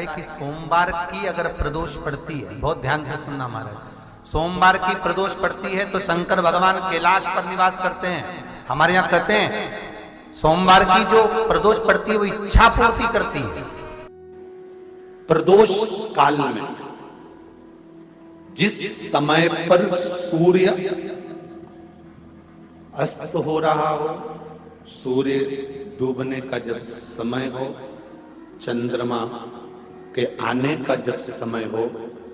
है कि सोमवार की अगर प्रदोष पड़ती है, बहुत ध्यान से सुनना महाराज, सोमवार की प्रदोष पड़ती है तो शंकर भगवान कैलाश पर निवास करते हैं। हमारे यहाँ कहते हैं सोमवार की जो प्रदोष पड़ती है वो इच्छा पूर्ति करती है। प्रदोष काल में जिस समय पर सूर्य अस्त हो रहा हो, सूर्य डूबने का जब समय हो, चंद्रमा के आने का जब समय हो,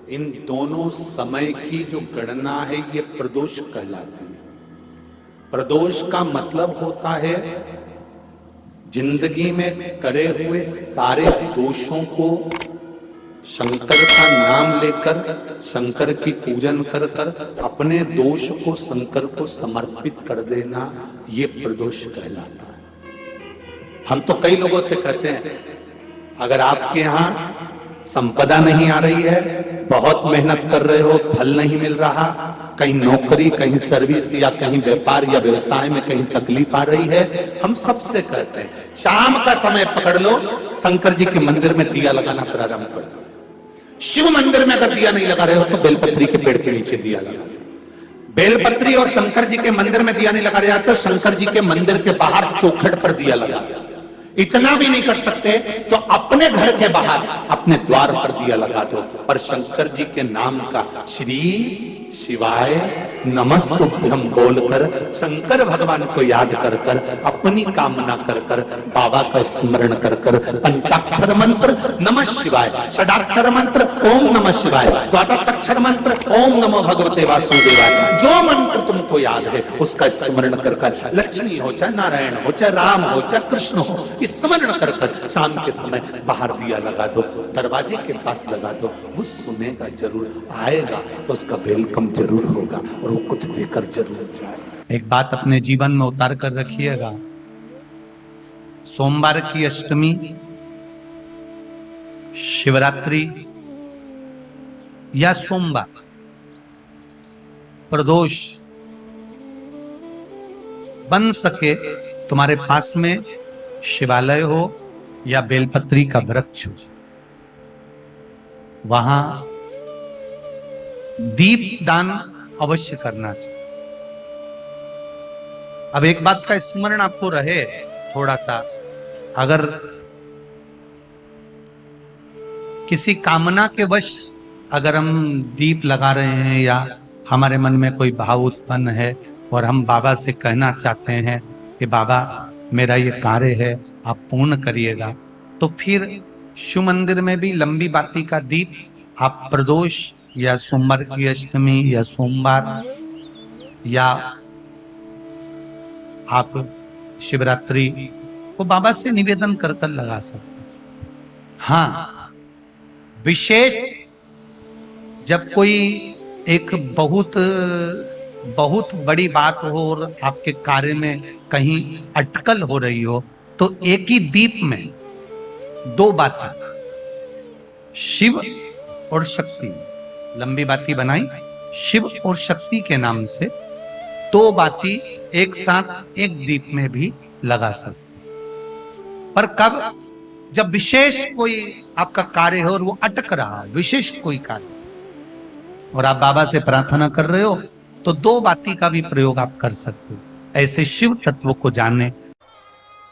इन दोनों समय की जो गणना है ये प्रदोष कहलाती है। प्रदोष का मतलब होता है जिंदगी में करे हुए सारे दोषों को शंकर का नाम लेकर, शंकर की पूजन कर कर अपने दोष को शंकर को समर्पित कर देना, ये प्रदोष कहलाता है। हम तो कई लोगों से कहते हैं अगर आपके यहाँ संपदा नहीं आ रही है, बहुत मेहनत कर रहे हो, फल नहीं मिल रहा, कहीं नौकरी, कहीं सर्विस या कहीं व्यापार या व्यवसाय में कहीं तकलीफ आ रही है, हम सबसे कहते हैं शाम का समय पकड़ लो, शंकर जी के मंदिर में दिया लगाना प्रारंभ कर दो। शिव मंदिर में अगर दिया नहीं लगा रहे हो तो बेलपत्री के पेड़ के नीचे दिया लगा दो। बेलपत्री और शंकर जी के मंदिर में दिया नहीं लगा रहे तो शंकर जी के मंदिर के बाहर चौखट पर दिया लगा दो। इतना भी नहीं कर सकते तो अपने घर के बाहर अपने द्वार पर दिया लगा दो, पर शंकर जी के नाम का श्री शिवाय नमस्तुभ्यम बोलकर शंकर भगवान को याद कर कर, अपनी कामना कर कर, बाबा का स्मरण कर कर, पंचाक्षर मंत्र नमः शिवाय, षडाक्षर मंत्र ओम नमः शिवाय, द्वादशाक्षर मंत्र ओम नमो भगवते वासुदेवाय, जो मंत्र तुमको याद है उसका स्मरण कर कर, लक्ष्मी हो चाहे नारायण हो चाहे राम हो चाहे कृष्ण हो, स्मरण कर कर शाम के समय बाहर दिया लगा दो, दरवाजे के पास लगा दो। वो सुनेगा जरूर, आएगा तो उसका वेलकम जरूर होगा और वो कुछ देकर जरूर जाएगा। एक बात अपने जीवन में उतार कर रखिएगा, सोमवार की अष्टमी, शिवरात्रि या सोमवार, प्रदोष बन सके तुम्हारे पास में शिवालय हो या बेलपत्री का वृक्ष हो, वहां दीप दान अवश्य करना चाहिए। अब एक बात का स्मरण आपको रहे थोड़ा सा, अगर किसी कामना के वश अगर हम दीप लगा रहे हैं या हमारे मन में कोई भाव उत्पन्न है और हम बाबा से कहना चाहते हैं कि बाबा मेरा ये कार्य है आप पूर्ण करिएगा, तो फिर शिव मंदिर में भी लंबी बाती का दीप आप प्रदोष या सोमवार की अष्टमी या सोमवार या आप शिवरात्रि को बाबा से निवेदन कर कर लगा सकते। हाँ, विशेष जब कोई एक बहुत बड़ी बात हो और आपके कार्य में कहीं अटकल हो रही हो तो एक ही दीप में दो बातें, शिव और शक्ति, लंबी बाती बनाई शिव और शक्ति के नाम से, दो बाती एक साथ एक दीप में भी लगा सकते। पर कब? जब विशेष कोई आपका कार्य हो और वो अटक रहा, विशेष कोई कार्य और आप बाबा से प्रार्थना कर रहे हो तो दो बाती का भी प्रयोग आप कर सकते हो। ऐसे शिव तत्व को जानने,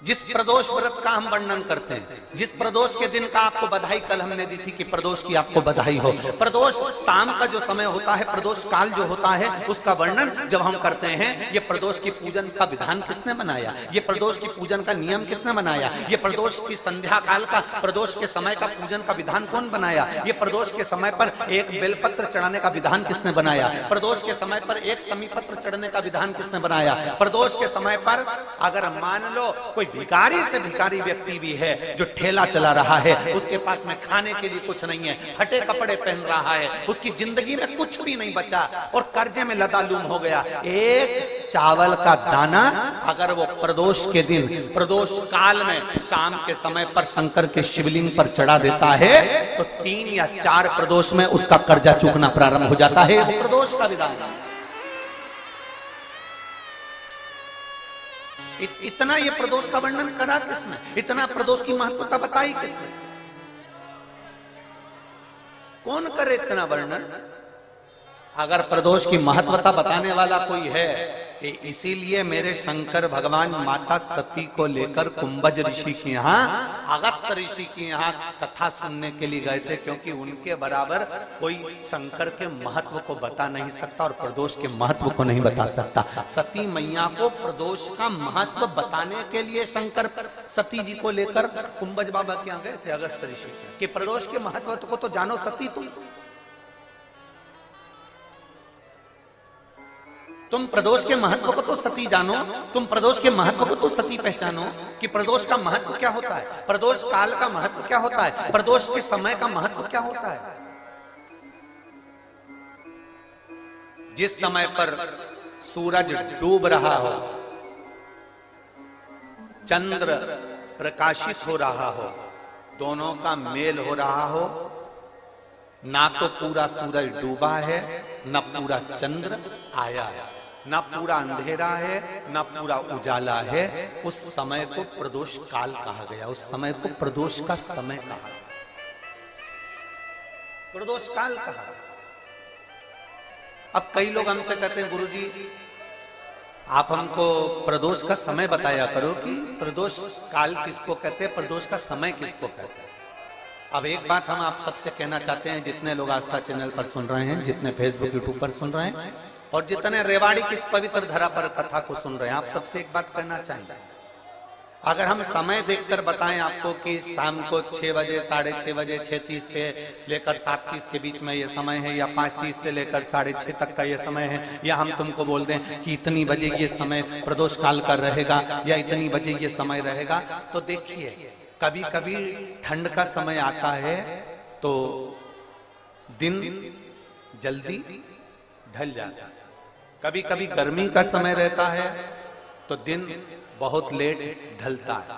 जिस प्रदोष व्रत का हम वर्णन करते हैं, जिस प्रदोष के दिन का आपको बधाई कल हमने दी थी कि प्रदोष की आपको बधाई हो, प्रदोष शाम का जो समय होता है, प्रदोष काल जो होता है, उसका वर्णन जब हम करते हैं, ये प्रदोष की पूजन का विधान किसने बनाया, ये प्रदोष की पूजन का नियम किसने बनाया, ये प्रदोष की संध्या काल का, प्रदोष के समय का पूजन का विधान कौन बनाया, ये प्रदोष के समय पर एक बेलपत्र चढ़ाने का विधान किसने बनाया, प्रदोष के समय पर एक समीपत्र चढ़ने का विधान किसने बनाया, प्रदोष के समय पर अगर मान लो कोई भिखारी से भिखारी व्यक्ति भी है जो ठेला चला रहा है, उसके पास में खाने के लिए कुछ नहीं है, फटे कपड़े पहन रहा है, उसकी जिंदगी में कुछ भी नहीं बचा और कर्जे में लदालूम हो गया, एक चावल का दाना अगर वो प्रदोष के दिन, प्रदोष काल में शाम के समय पर शंकर के शिवलिंग पर चढ़ा देता है तो 3 या 4 प्रदोष में उसका कर्जा चूकना प्रारंभ हो जाता है। प्रदोष का विधान, इतना ये प्रदोष का वर्णन करा किसने, इतना प्रदोष की महत्वता बताई किसने। कौन करे इतना वर्णन? अगर प्रदोष की महत्वता बताने वाला कोई है, इसीलिए मेरे शंकर भगवान माता सती को लेकर कुंभज ऋषि के यहाँ, अगस्त ऋषि के यहाँ कथा सुनने के लिए गए थे, क्योंकि उनके बराबर कोई शंकर के महत्व को बता नहीं सकता और प्रदोष के महत्व को नहीं बता सकता। सती मैया को प्रदोष का महत्व बताने के लिए शंकर सती जी को लेकर कुंभज बाबा के यहाँ गए थे, अगस्त ऋषि, कि प्रदोष के महत्व को तो जानो सती, तुम प्रदोष के महत्व को तो सती जानो, तुम प्रदोष के महत्व को तो सती पहचानो कि प्रदोष का महत्व क्या होता है, प्रदोष काल का महत्व क्या होता है, प्रदोष के समय का महत्व क्या होता है। जिस समय पर सूरज डूब रहा हो, चंद्र प्रकाशित हो रहा हो, दोनों का मेल हो रहा हो, ना तो पूरा सूरज डूबा है, ना पूरा चंद्र आया है, ना पूरा अंधेरा है, ना पूरा उजाला है, उस समय को प्रदोष काल कहा गया, उस समय को प्रदोष का समय कहा, प्रदोष काल कहा। अब कई लोग हमसे कहते हैं, गुरुजी आप हमको प्रदोष का समय बताया करो कि प्रदोष काल किसको कहते हैं, प्रदोष का समय किसको कहते हैं। अब एक बात हम आप सबसे कहना चाहते हैं, जितने लोग आस्था चैनल पर सुन रहे हैं, जितने फेसबुक यूट्यूब पर सुन रहे हैं और जितने रेवाड़ी की इस पवित्र धरा पर कथा को सुन रहे हैं, आप सबसे एक बात कहना चाहेंगे, अगर हम समय देखकर बताएं आपको कि शाम को 6 बजे, 6:30 बजे, 6:30 पे लेकर 7:30 के बीच में ये समय है, या 5:30 से लेकर 6:30 तक का ये समय है, या हम तुमको बोल दें कि इतनी बजे ये समय प्रदोष काल का रहेगा या इतनी बजे ये समय रहेगा, तो देखिए कभी कभी ठंड का समय आता है तो दिन जल्दी ढल जाता है, कभी कभी गर्मी का समय रहता है तो दिन बहुत लेट ढलता है।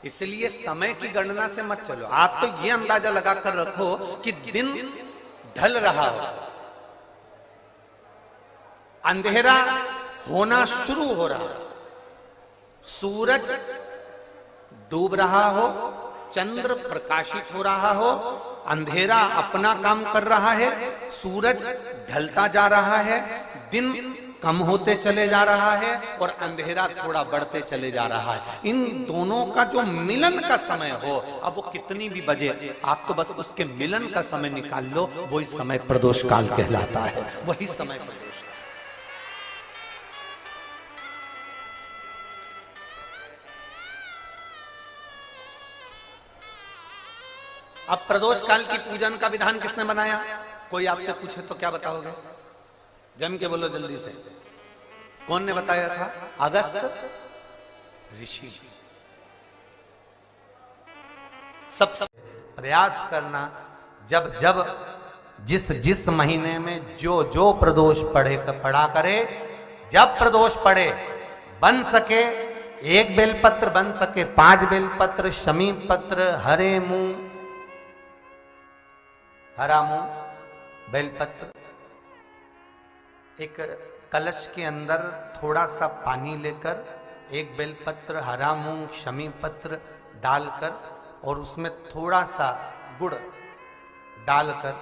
इसलिए समय की गणना से मत चलो, आप तो ये अंदाजा लगाकर रखो कि दिन ढल रहा हो, अंधेरा होना शुरू हो रहा हो, सूरज डूब रहा हो, चंद्र प्रकाशित हो रहा हो, अंधेरा अपना काम कर रहा है, सूरज ढलता जा रहा है, दिन कम होते चले जा रहा है और अंधेरा थोड़ा बढ़ते चले जा रहा है। इन दोनों का जो मिलन का समय हो, अब वो कितनी भी बजे, आप तो बस उसके मिलन का समय निकाल लो, वही समय प्रदोष काल कहलाता है, वही समय प्रदोष। अब प्रदोष काल की पूजन का विधान किसने बनाया? कोई आपसे पूछे तो क्या बताओगे? जम के बोलो जल्दी से, कौन ने बताया था? अगस्त ऋषि। सबसे प्रयास करना, जब जब जिस जिस महीने में जो जो प्रदोष पढ़ा करे, जब प्रदोष पड़े, बन सके 1 बेलपत्र, बन सके 5 बेलपत्र, शमी पत्र, हरे मुंह, हरा मुंह, बेलपत्र, एक कलश के अंदर थोड़ा सा पानी लेकर 1 बेलपत्र, हरा मूंग, शमी पत्र डालकर और उसमें थोड़ा सा गुड़ डालकर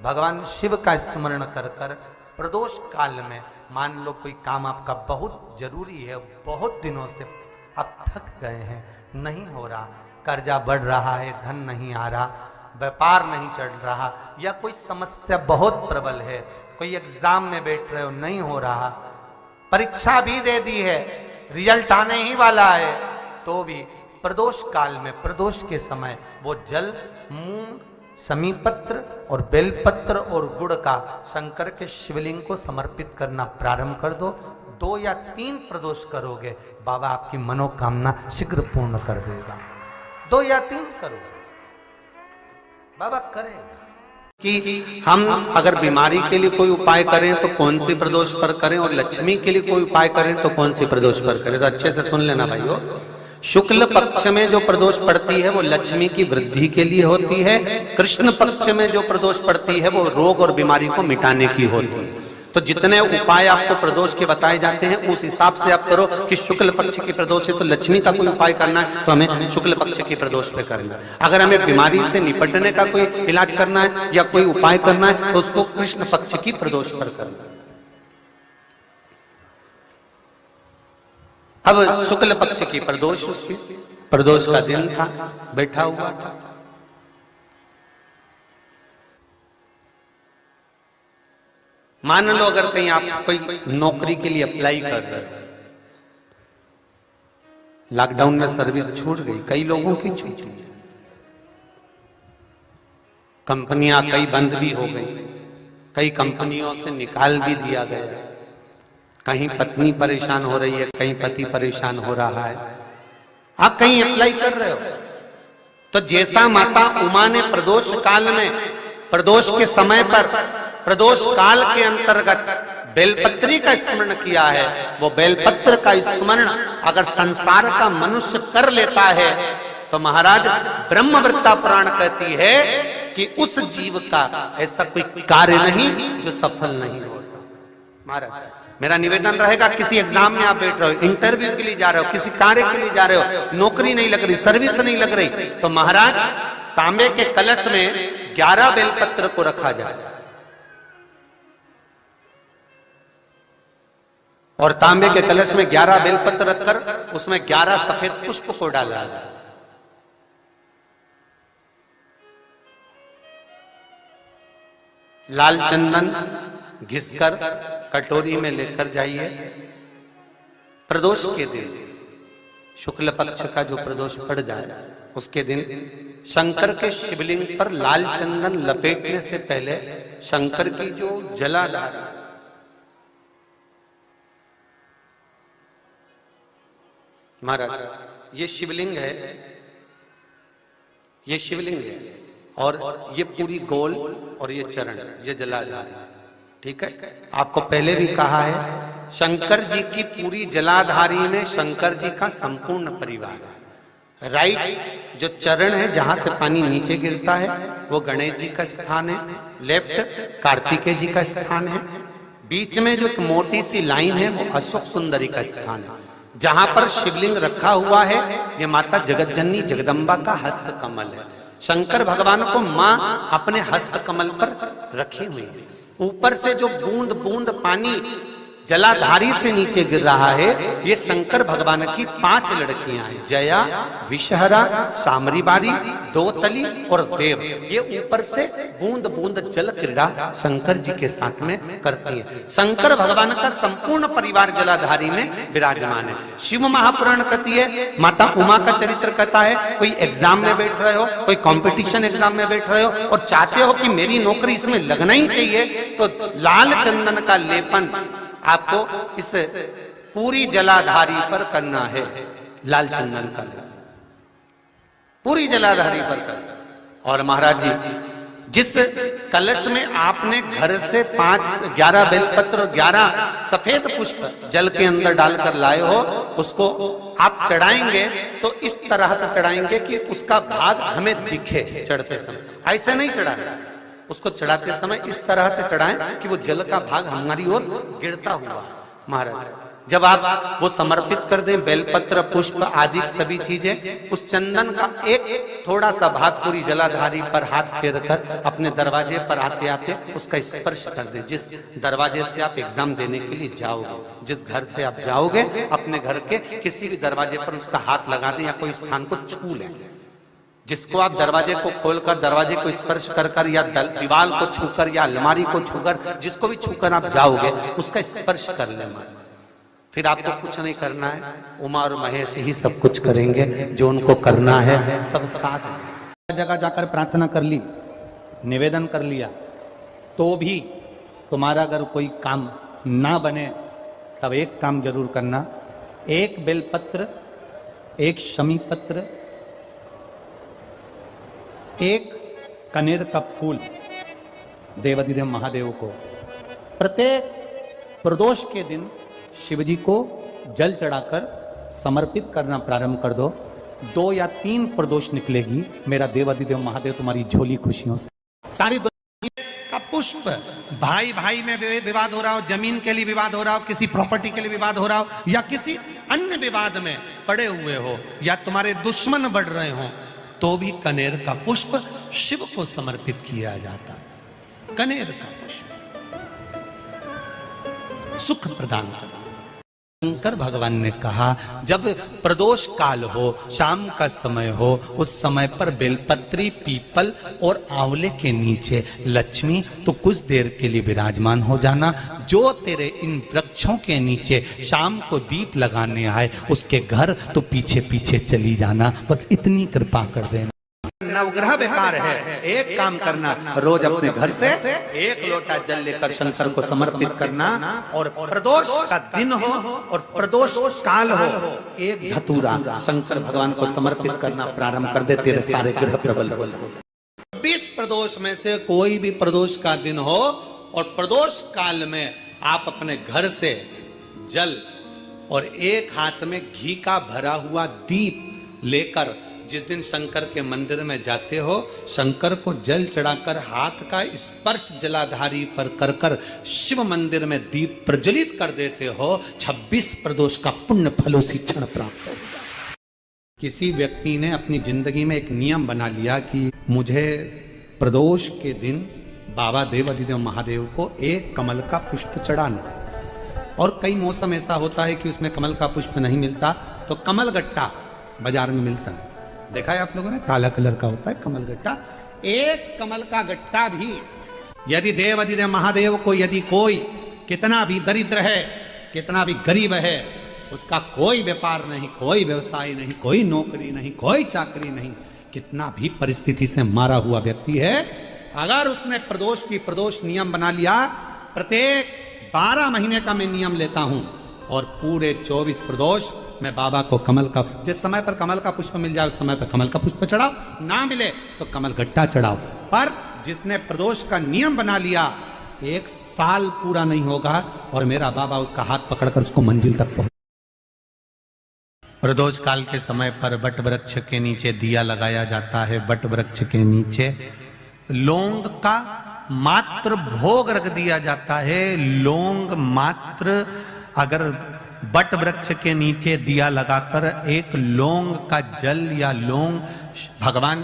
भगवान शिव का स्मरण कर कर प्रदोष काल में, मान लो कोई काम आपका बहुत जरूरी है, बहुत दिनों से आप थक गए हैं, नहीं हो रहा, कर्जा बढ़ रहा है, धन नहीं आ रहा, व्यापार नहीं चढ़ रहा, या कोई समस्या बहुत प्रबल है, कोई एग्जाम में बैठ रहे हो नहीं हो रहा, परीक्षा भी दे दी है, रिजल्ट आने ही वाला है, तो भी प्रदोष काल में, प्रदोष के समय वो जल, मूंग, शमी पत्र और बेलपत्र और गुड़ का शंकर के शिवलिंग को समर्पित करना प्रारंभ कर दो। 2 या 3 प्रदोष करोगे, बाबा आपकी मनोकामना शीघ्र पूर्ण कर देगा। 2 या 3 करोगे, बाबा करेगा। कि हम अगर बीमारी के लिए कोई उपाय करें तो कौन सी प्रदोष पर करें, और लक्ष्मी के लिए कोई उपाय करें तो कौन सी प्रदोष पर करें, तो अच्छे से सुन लेना भाइयों। शुक्ल पक्ष में जो प्रदोष पड़ती है वो लक्ष्मी की वृद्धि के लिए होती है, कृष्ण पक्ष में जो प्रदोष पड़ती है वो रोग और बीमारी को मिटाने की होती है। तो जितने उपाय आपको प्रदोष के बताए जाते हैं उस हिसाब से आप करो कि शुक्ल पक्ष की प्रदोष है तो लक्ष्मी का कोई उपाय करना है तो हमें शुक्ल पक्ष की प्रदोष पे करना है। अगर हमें बीमारी से निपटने का कोई इलाज करना है या कोई उपाय करना है तो उसको कृष्ण पक्ष की प्रदोष पर करना है। अब शुक्ल पक्ष की प्रदोष, उसकी प्रदोष का दिन था, बैठा हुआ था। मान लो अगर कहीं आप कोई नौकरी के लिए अप्लाई कर रहे हो, लॉकडाउन में सर्विस छूट गई, कई लोगों की छूटी है, कंपनियां कई बंद भी हो गई, कई कंपनियों से निकाल भी दिया गया, कहीं पत्नी परेशान हो रही है, कहीं पति परेशान हो रहा है, आप कहीं अप्लाई कर रहे हो तो जैसा माता उमा ने प्रदोष काल में, प्रदोष के समय पर, प्रदोष काल के अंतर्गत बेलपत्री का स्मरण किया है, वो बेलपत्र का स्मरण अगर संसार का मनुष्य कर लेता है तो महाराज ब्रह्मवृत्ता पुराण कहती है कि उस जीव का ऐसा कोई कार्य नहीं जो सफल नहीं होता। महाराज मेरा निवेदन रहेगा, किसी एग्जाम में आप बैठ रहे हो, इंटरव्यू के लिए जा रहे हो, किसी कार्य के लिए जा रहे हो, नौकरी नहीं लग रही, सर्विस नहीं लग रही, तो महाराज तांबे के कलश में 11 बेलपत्र को रखा जाए और तांबे के कलश में 11 बेलपत्र रखकर उसमें 11 सफेद पुष्प को डाला जाए। लाल चंदन घिसकर कटोरी में लेकर जाइए। प्रदोष के दिन, शुक्ल पक्ष का जो प्रदोष पड़ जाए उसके दिन शंकर के शिवलिंग पर लाल चंदन लपेटने से पहले शंकर की जो जलाधार, महाराज ये शिवलिंग है, ये शिवलिंग है और ये पूरी गोल और ये चरण, ये जलाधार, ठीक है। आपको पहले भी कहा है शंकर जी की पूरी जलाधारी में शंकर जी का संपूर्ण परिवार है। राइट जो चरण है जहां से पानी नीचे गिरता है वो गणेश जी का स्थान है, लेफ्ट कार्तिकेय जी का स्थान है, बीच में जो एक मोटी सी लाइन है वो अशोक सुंदरी का स्थान है। जहां पर शिवलिंग रखा हुआ है ये माता जगत जननी जगदम्बा का हस्त कमल है। शंकर भगवान को मां अपने हस्त कमल पर रखी हुई है। ऊपर से जो बूंद बूंद पानी जलाधारी से नीचे गिर रहा है ये शंकर भगवान की 5 लड़कियां हैं, जया, विषहरा, सामरीबारी, दोतली और देव। ये ऊपर से बूंद बूंद जल क्रीड़ा शंकर जी के साथ में करती हैं। शंकर भगवान का संपूर्ण परिवार जलाधारी में विराजमान है। शिव महापुराण कहती है, माता उमा का चरित्र कहता है, कोई एग्जाम में बैठ रहे हो, कोई कंपटीशन एग्जाम में बैठ रहे हो और चाहते हो कि मेरी नौकरी इसमें लगना ही चाहिए तो लाल चंदन का लेपन आपको इस पूरी जलाधारी पर करना है। लाल चंदन का लेपन पूरी जलाधारी पर करना। और महाराज जी जिस कलश में आपने घर से 11 बेलपत्र और 11 सफेद पुष्प जल के अंदर डालकर लाए हो उसको आप चढ़ाएंगे तो इस तरह से चढ़ाएंगे कि उसका भाग हमें दिखे चढ़ते समय। ऐसे नहीं चढ़ाना, उसको चढ़ाते समय इस तरह से चढ़ाएं कि वो जल का भाग हमारी ओर गिरता हुआ। महाराज जब आप वो समर्पित कर दें बेलपत्र पुष्प आदि सभी चीजें, उस चंदन का एक थोड़ा सा भाग पूरी जलाधारी पर हाथ फेर कर अपने दरवाजे पर आते आते उसका स्पर्श कर दें। जिस दरवाजे से आप एग्जाम देने के लिए जाओगे, जिस घर से आप जाओगे, अपने घर के किसी भी दरवाजे पर उसका हाथ लगा दें या कोई स्थान को छू लें। जिसको आप दरवाजे को खोलकर दरवाजे को स्पर्श कर कर या दीवार को छूकर या अलमारी को छूकर जिसको भी छूकर आप जाओगे उसका स्पर्श कर लेना। फिर आपको कुछ नहीं करना है, उमा और महेश ही सब कुछ करेंगे जो उनको करना है। सब साथ जगह जाकर प्रार्थना कर ली, निवेदन कर लिया, तो भी तुम्हारा अगर कोई काम ना बने तब एक काम जरूर करना, एक बेलपत्र, एक शमी पत्र, एक कनेर का फूल देवाधिदेव महादेव को प्रत्येक प्रदोष के दिन शिव जी को जल चढ़ाकर समर्पित करना प्रारंभ कर दो। 2 या 3 प्रदोष निकलेगी, मेरा देवाधिदेव महादेव तुम्हारी झोली खुशियों से सारी दुनिया का पुष्प। भाई भाई में विवाद हो रहा हो, जमीन के लिए विवाद हो रहा हो, किसी प्रॉपर्टी के लिए विवाद हो रहा हो, या किसी अन्य विवाद में पड़े हुए हो, या तुम्हारे दुश्मन बढ़ रहे हो, तो भी कनेर का पुष्प शिव को समर्पित किया जाता है। कनेर का पुष्प सुख प्रदान करता। शंकर भगवान ने कहा जब प्रदोष काल हो, शाम का समय हो, उस समय पर बेलपत्री, पीपल और आंवले के नीचे लक्ष्मी तो कुछ देर के लिए विराजमान हो जाना। जो तेरे इन वृक्षों के नीचे शाम को दीप लगाने आए उसके घर तो पीछे पीछे चली जाना। बस इतनी कृपा कर देना। नवग्रह बेकार है, एक काम करना, रोज अपने घर से 1 लोटा जल लेकर शंकर को समर्पित करना, और प्रदोष का दिन हो और प्रदोष काल हो, 1 धतूरा शंकर भगवान को समर्पित करना प्रारंभ कर दे, तेरे सारे ग्रह प्रबल हो जाए। 20 प्रदोष में से कोई भी प्रदोष का दिन हो और प्रदोष काल में आप अपने घर से जल और एक हाथ में घी का भरा हुआ दीप लेकर जिस दिन शंकर के मंदिर में जाते हो, शंकर को जल चढ़ाकर हाथ का स्पर्श जलाधारी पर कर कर शिव मंदिर में दीप प्रज्वलित कर देते हो, 26 प्रदोष का पुण्य फल उसी क्षण प्राप्त हो। किसी व्यक्ति ने अपनी जिंदगी में एक नियम बना लिया कि मुझे प्रदोष के दिन बाबा देव अधिदेव महादेव को 1 कमल का पुष्प चढ़ाना। और कई मौसम ऐसा होता है कि उसमें कमल का पुष्प नहीं मिलता, तो कमल गट्टा बाजार में मिलता है, देखा है आप लोगों ने, काला कलर का होता है कमल गट्टा। 1 कमल का गट्टा भी यदि देव अधिदेव महादेव को, यदि कोई कितना भी दरिद्र है, कितना भी गरीब है, उसका कोई व्यापार नहीं, कोई व्यवसाय नहीं, कोई नौकरी नहीं, कोई चाकरी नहीं, कितना भी परिस्थिति से मारा हुआ व्यक्ति है, अगर उसने प्रदोष नियम बना लिया, प्रत्येक 12 महीने का मैं नियम लेता हूं और पूरे 24 प्रदोष मैं बाबा को कमल का, जिस समय पर कमल का पुष्प मिल जाए उस समय पर कमल का पुष्प चढ़ाओ, ना मिले तो कमल गट्टा चढ़ाओ। पर जिसने प्रदोष का नियम बना लिया, 1 साल पूरा नहीं होगा और मेरा बाबा उसका हाथ पकड़कर उसको मंजिल तक पहुंचा। प्रदोष काल के समय पर बट वृक्ष के नीचे दिया लगाया जाता है। बट वृक्ष के नीचे लौंग का मात्र भोग रख दिया जाता है। लौंग मात्र, अगर बट वृक्ष के नीचे दिया लगाकर 1 लौंग का जल या लौंग भगवान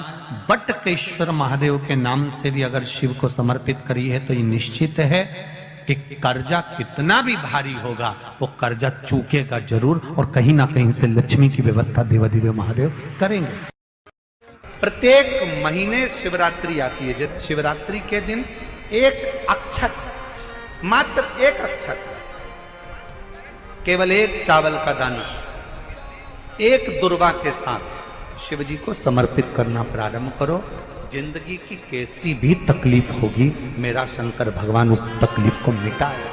बटकेश्वर महादेव के नाम से भी अगर शिव को समर्पित करी है, तो ये निश्चित है कि कर्जा कितना भी भारी होगा वो कर्जा चूकेगा जरूर, और कहीं ना कहीं से लक्ष्मी की व्यवस्था देवाधिदेव महादेव करेंगे। प्रत्येक महीने शिवरात्रि आती है। जब शिवरात्रि के दिन 1 अक्षत, मात्र 1 अक्षत, केवल 1 चावल का दाना 1 दुर्वा के साथ शिव जी को समर्पित करना प्रारंभ करो। जिंदगी की कैसी भी तकलीफ होगी, मेरा शंकर भगवान उस तकलीफ को मिटाएगा।